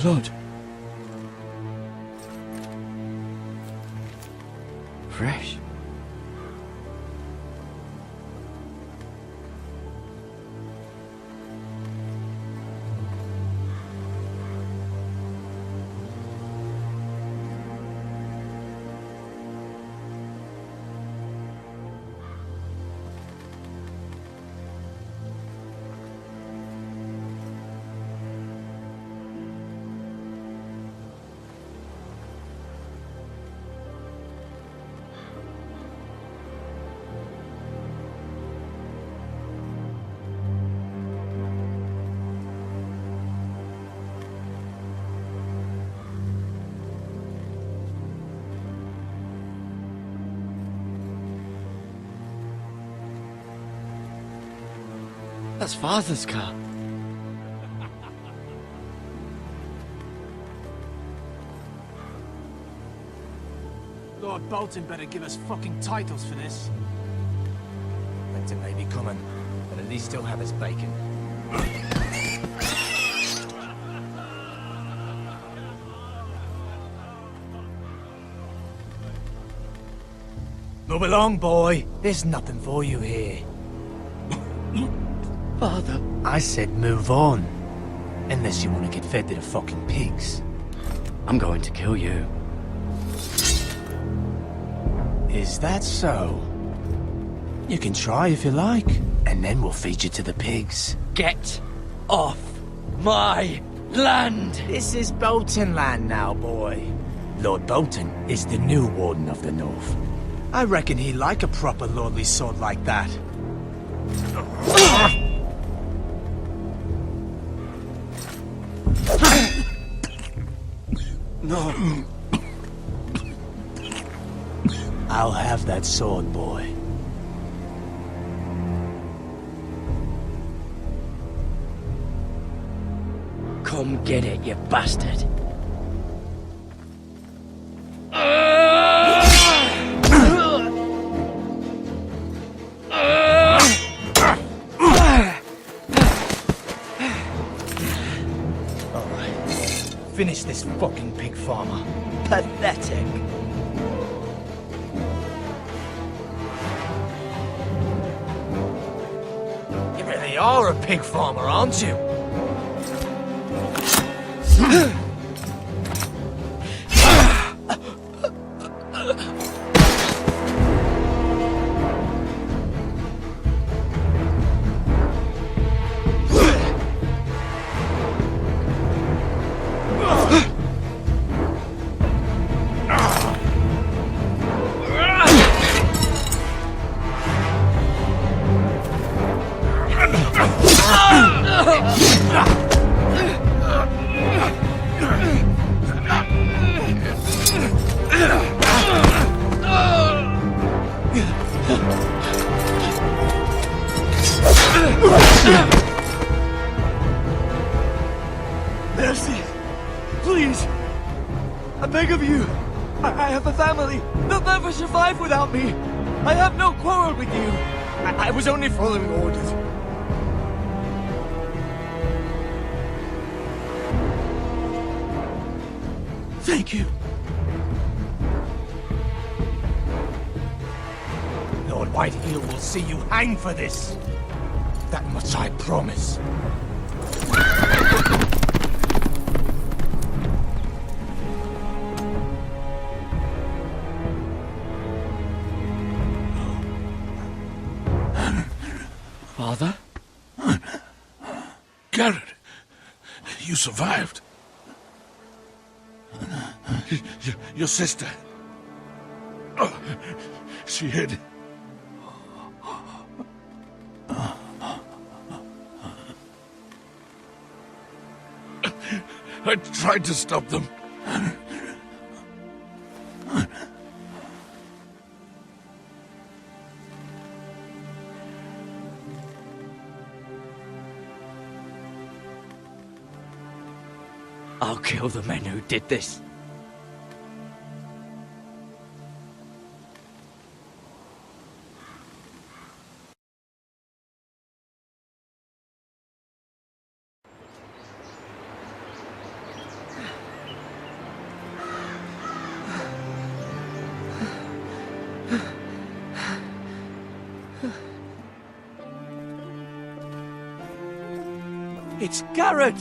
Blood. Fresh. That's Father's car. Lord Bolton better give us fucking titles for this. Winter may be coming, but at least he'll have his bacon. Move along, boy. There's nothing for you here. Father. I said move on. Unless you want to get fed to the fucking pigs. I'm going to kill you. Is that so? You can try if you like, and then we'll feed you to the pigs. Get off my land! This is Bolton land now, boy. Lord Bolton is the new Warden of the North. I reckon he'd like a proper lordly sword like that. No. I'll have that sword, boy. Come get it, you bastard. Finish this fucking pig farmer. Pathetic. You really are a pig farmer, aren't you? Mercy! Please! I beg of you! I have a family! They'll never survive without me! I have no quarrel with you! I was only following orders. Thank you. Lord Whiteheel will see you hang for this. That much I promise. Father? Garrett, you survived. Your sister. Oh, she hid. I tried to stop them. I'll kill the men who did this. It's Garrett!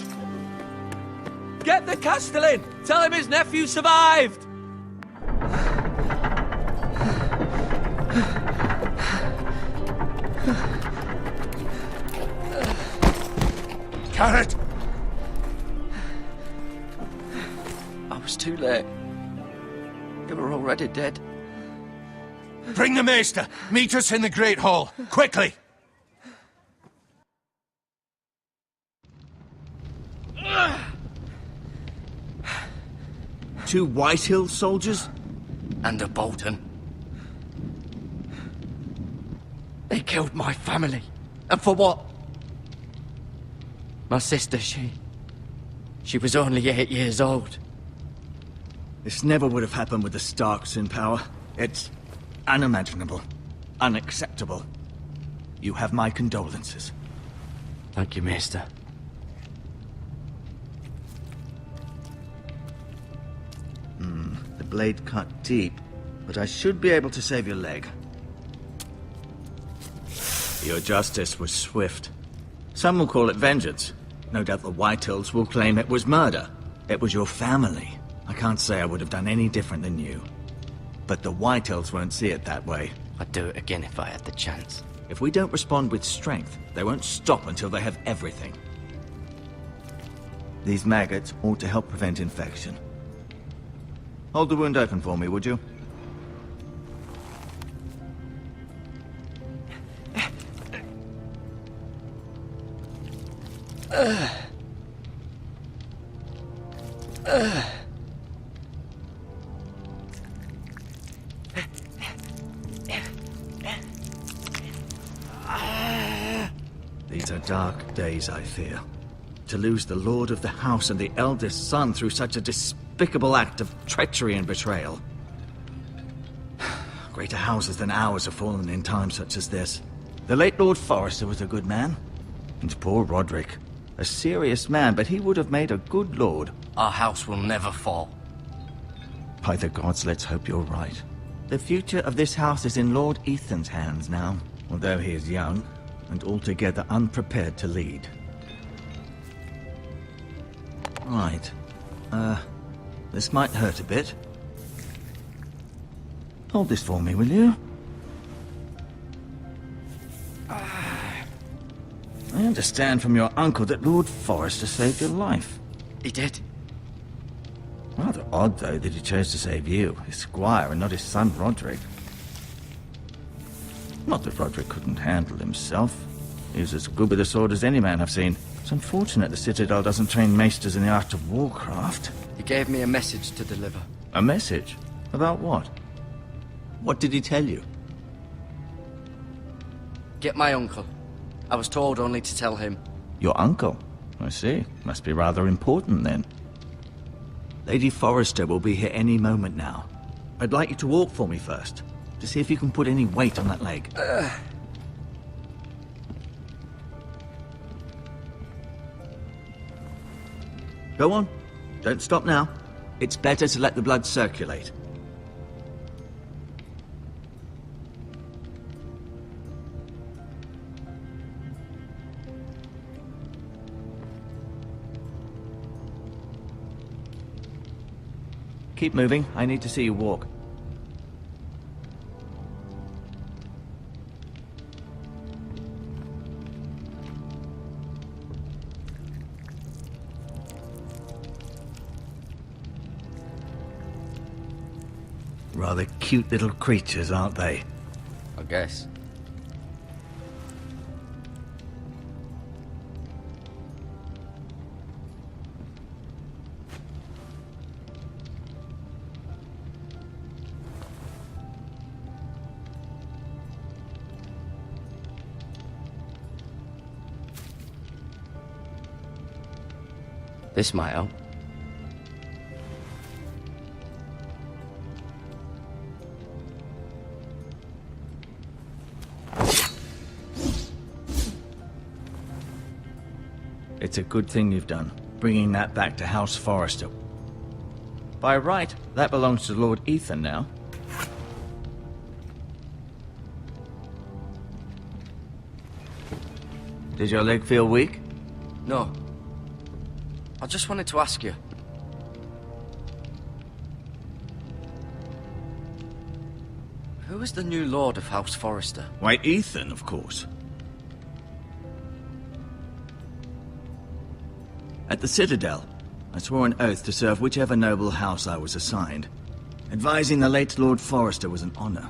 Get the Castellan! Tell him his nephew survived! Garrett! I was too late. They were already dead. Bring the Maester! Meet us in the Great Hall! Quickly! Two Whitehill soldiers? And a Bolton. They killed my family. And for what? My sister, she was only 8 years old. This never would have happened with the Starks in power. It's unimaginable. Unacceptable. You have my condolences. Thank you, Maester. The blade cut deep, but I should be able to save your leg. Your justice was swift. Some will call it vengeance. No doubt the Whitehills will claim it was murder. It was your family. I can't say I would have done any different than you. But the Whitehills won't see it that way. I'd do it again if I had the chance. If we don't respond with strength, they won't stop until they have everything. These maggots ought to help prevent infection. Hold the wound open for me, would you? These are dark days, I fear. To lose the lord of the house and the eldest son through such a despicable act of treachery and betrayal. Greater houses than ours have fallen in times such as this. The late Lord Forrester was a good man. And poor Roderick. A serious man, but he would have made a good lord. Our house will never fall. By the gods, let's hope you're right. The future of this house is in Lord Ethan's hands now, although he is young and altogether unprepared to lead. Right. This might hurt a bit. Hold this for me, will you? I understand from your uncle that Lord Forrester saved your life. He did. Rather odd, though, that he chose to save you, his squire, and not his son Roderick. Not that Roderick couldn't handle himself. He was as good with a sword as any man I've seen. It's unfortunate the Citadel doesn't train maesters in the art of warcraft. He gave me a message to deliver. A message? About what? What did he tell you? Get my uncle. I was told only to tell him. Your uncle? I see. Must be rather important, then. Lady Forrester will be here any moment now. I'd like you to walk for me first, to see if you can put any weight on that leg. Go on. Don't stop now. It's better to let the blood circulate. Keep moving. I need to see you walk. Rather cute little creatures, aren't they? I guess. This might help. It's a good thing you've done, bringing that back to House Forrester. By right, that belongs to Lord Ethan now. Did your leg feel weak? No, I just wanted to ask you. Who is the new Lord of House Forrester? Why, Ethan, of course. At the Citadel, I swore an oath to serve whichever noble house I was assigned. Advising the late Lord Forrester was an honor.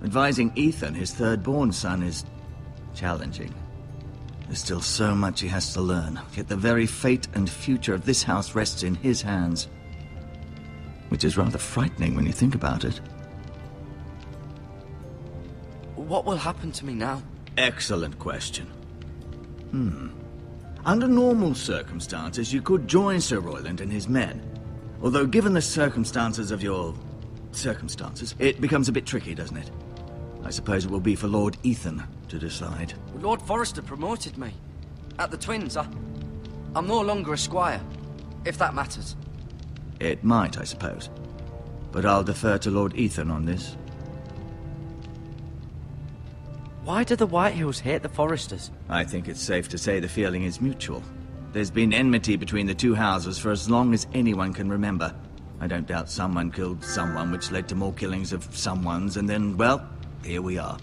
Advising Ethan, his third-born son, is challenging. There's still so much he has to learn, yet the very fate and future of this house rests in his hands. Which is rather frightening when you think about it. What will happen to me now? Excellent question. Under normal circumstances, you could join Sir Royland and his men. Although, given the circumstances of your circumstances, it becomes a bit tricky, doesn't it? I suppose it will be for Lord Ethan to decide. Lord Forrester promoted me. At the Twins, I'm no longer a squire, if that matters. It might, I suppose. But I'll defer to Lord Ethan on this. Why do the Whitehills hate the Forresters? I think it's safe to say the feeling is mutual. There's been enmity between the two houses for as long as anyone can remember. I don't doubt someone killed someone, which led to more killings of someones, and then, well, here we are.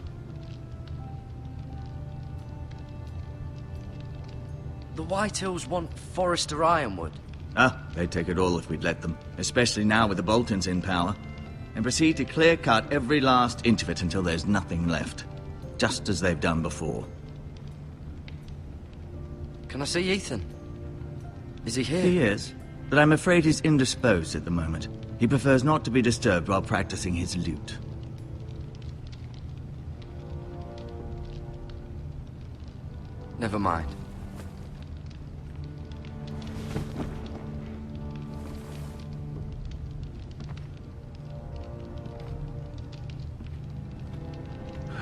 The Whitehills want Forrester Ironwood. They'd take it all if we'd let them. Especially now with the Boltons in power. And proceed to clear-cut every last inch of it until there's nothing left. Just as they've done before. Can I see Ethan? Is he here? He is, but I'm afraid he's indisposed at the moment. He prefers not to be disturbed while practicing his lute. Never mind.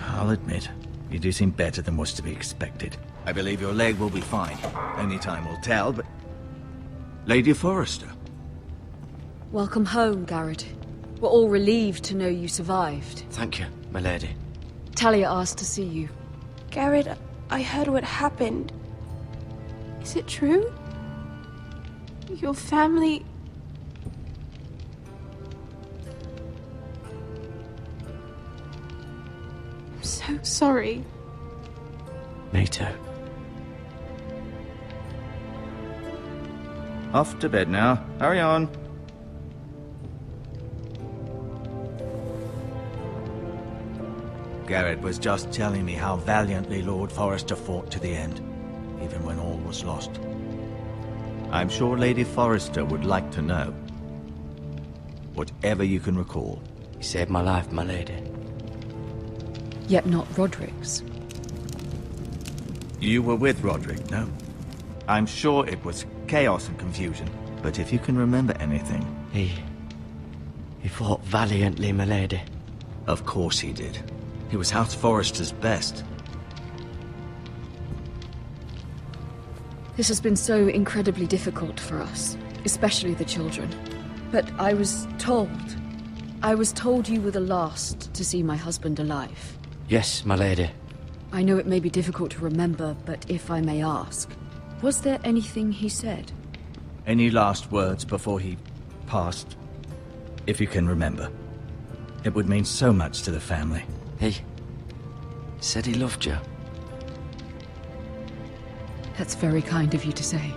I'll admit, you do seem better than was to be expected. I believe your leg will be fine. Only time will tell, but... Lady Forrester. Welcome home, Garrett. We're all relieved to know you survived. Thank you, my lady. Talia asked to see you. Garrett, I heard what happened. Is it true? Your family... I'm so sorry. Me too. Off to bed now. Hurry on. Garrett was just telling me how valiantly Lord Forrester fought to the end, even when all was lost. I'm sure Lady Forrester would like to know. Whatever you can recall. He saved my life, my lady. Yet not Roderick's. You were with Roderick, no? I'm sure it was chaos and confusion, but if you can remember anything... He fought valiantly, my lady. Of course he did. He was House Forrester's best. This has been so incredibly difficult for us, especially the children. But I was told you were the last to see my husband alive. Yes, my lady. I know it may be difficult to remember, but if I may ask, was there anything he said? Any last words before he passed? If you can remember. It would mean so much to the family. He said he loved you. That's very kind of you to say.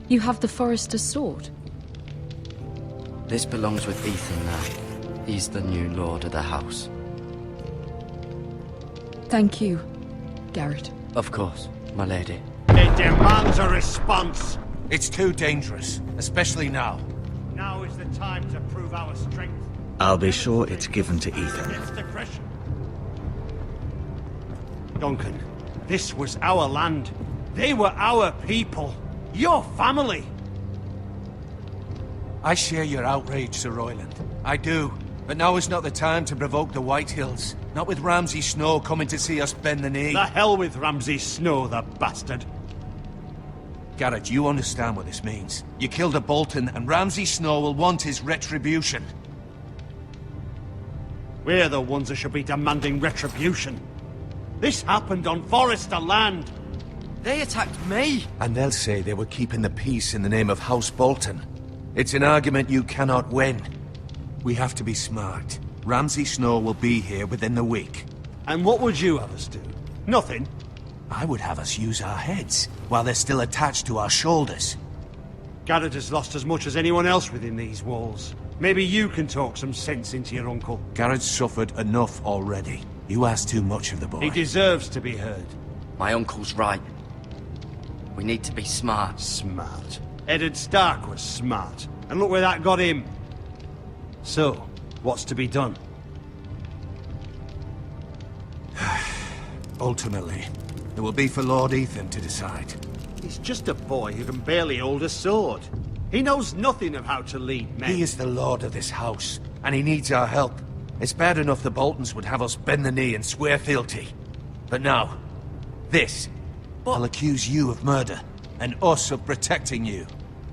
You have the Forrester's sword. This belongs with Ethan now. He's the new lord of the house. Thank you, Garrett. Of course, my lady. It demands a response. It's too dangerous, especially now. Now is the time to prove our strength. I'll be sure it's given to Ethan. Against aggression. Duncan, this was our land. They were our people. Your family. I share your outrage, Sir Royland. I do. But now is not the time to provoke the Whitehills. Not with Ramsay Snow coming to see us bend the knee. The hell with Ramsay Snow, the bastard. Garrett, you understand what this means. You killed a Bolton, and Ramsay Snow will want his retribution. We're the ones that should be demanding retribution. This happened on Forrester land. They attacked me! And they'll say they were keeping the peace in the name of House Bolton. It's an argument you cannot win. We have to be smart. Ramsay Snow will be here within the week. And what would you have us do? Nothing? I would have us use our heads, while they're still attached to our shoulders. Garrett has lost as much as anyone else within these walls. Maybe you can talk some sense into your uncle. Garrett's suffered enough already. You ask too much of the boy. He deserves to be heard. My uncle's right. We need to be smart. Smart. Eddard Stark was smart. And look where that got him. So, what's to be done? Ultimately, it will be for Lord Ethan to decide. He's just a boy who can barely hold a sword. He knows nothing of how to lead men. He is the lord of this house, and he needs our help. It's bad enough the Boltons would have us bend the knee and swear fealty. But now, this. I'll accuse you of murder, and us of protecting you.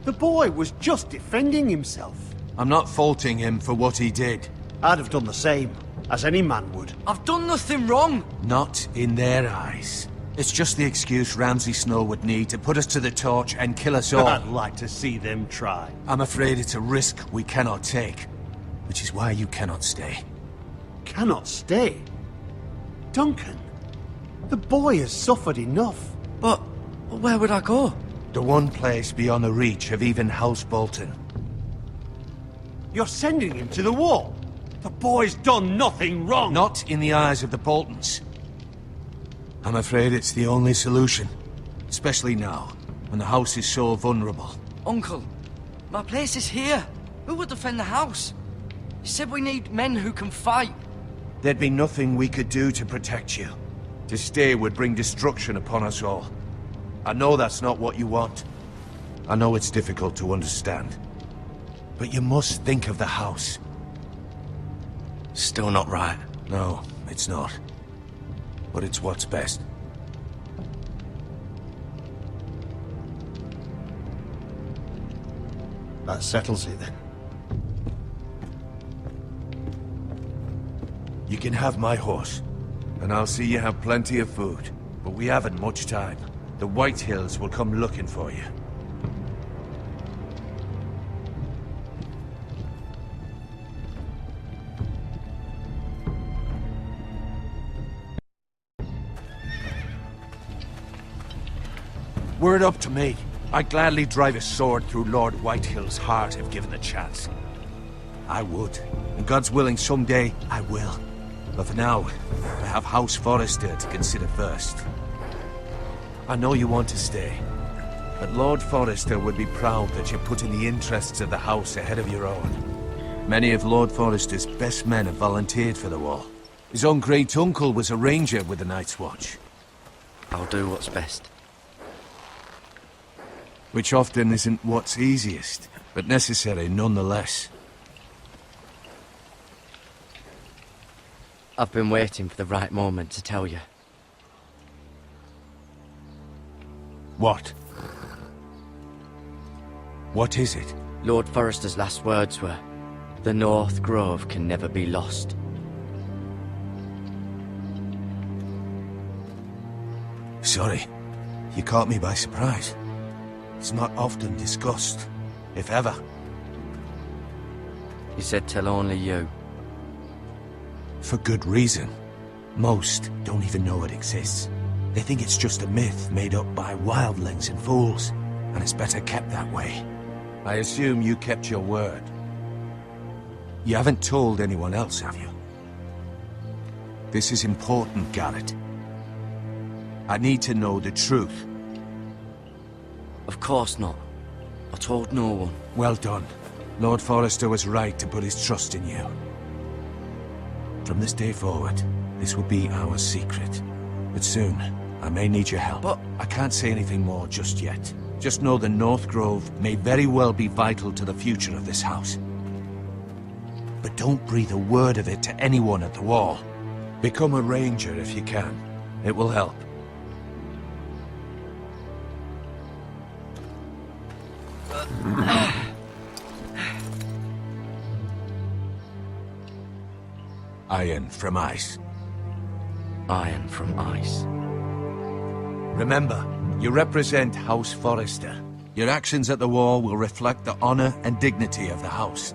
The boy was just defending himself. I'm not faulting him for what he did. I'd have done the same, as any man would. I've done nothing wrong! Not in their eyes. It's just the excuse Ramsay Snow would need to put us to the torch and kill us all. I'd like to see them try. I'm afraid it's a risk we cannot take, which is why you cannot stay. Cannot stay? Duncan, the boy has suffered enough. But where would I go? The one place beyond the reach of even House Bolton. You're sending him to the wall? The boy's done nothing wrong! Not in the eyes of the Boltons. I'm afraid it's the only solution. Especially now, when the house is so vulnerable. Uncle, my place is here. Who would defend the house? You said we need men who can fight. There'd be nothing we could do to protect you. To stay would bring destruction upon us all. I know that's not what you want. I know it's difficult to understand. But you must think of the house. Still not right. No, it's not. But it's what's best. That settles it then. You can have my horse, and I'll see you have plenty of food. But we haven't much time. The White Hills will come looking for you. Were it up to me, I'd gladly drive a sword through Lord Whitehill's heart if given the chance. I would. And God's willing, someday I will. But for now, I have House Forrester to consider first. I know you want to stay, but Lord Forrester would be proud that you're putting the interests of the house ahead of your own. Many of Lord Forrester's best men have volunteered for the war. His own great-uncle was a ranger with the Night's Watch. I'll do what's best. Which often isn't what's easiest, but necessary nonetheless. I've been waiting for the right moment to tell you. What? What is it? Lord Forrester's last words were, "The North Grove can never be lost." Sorry, you caught me by surprise. It's not often discussed, if ever. He said tell only you. For good reason. Most don't even know it exists. They think it's just a myth made up by wildlings and fools, and it's better kept that way. I assume you kept your word. You haven't told anyone else, have you? This is important, Garrett. I need to know the truth. Of course not. I told no one. Well done. Lord Forrester was right to put his trust in you. From this day forward, this will be our secret. But soon, I may need your help. But I can't say anything more just yet. Just know the North Grove may very well be vital to the future of this house. But don't breathe a word of it to anyone at the wall. Become a ranger if you can. It will help. Iron from ice. Iron from ice. Remember, You represent House Forrester. Your actions at the war will reflect the honor and dignity of the house.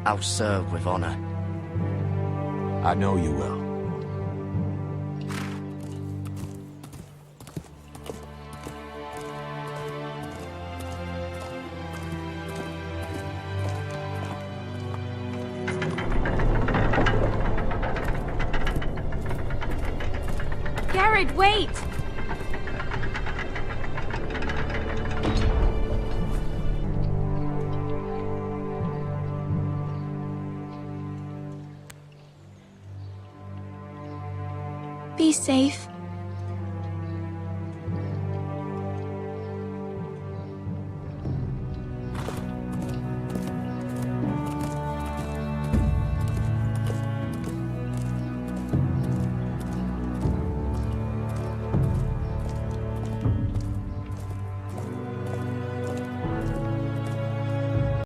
I'll serve with honor. I know you will. Garrett, wait! Be safe.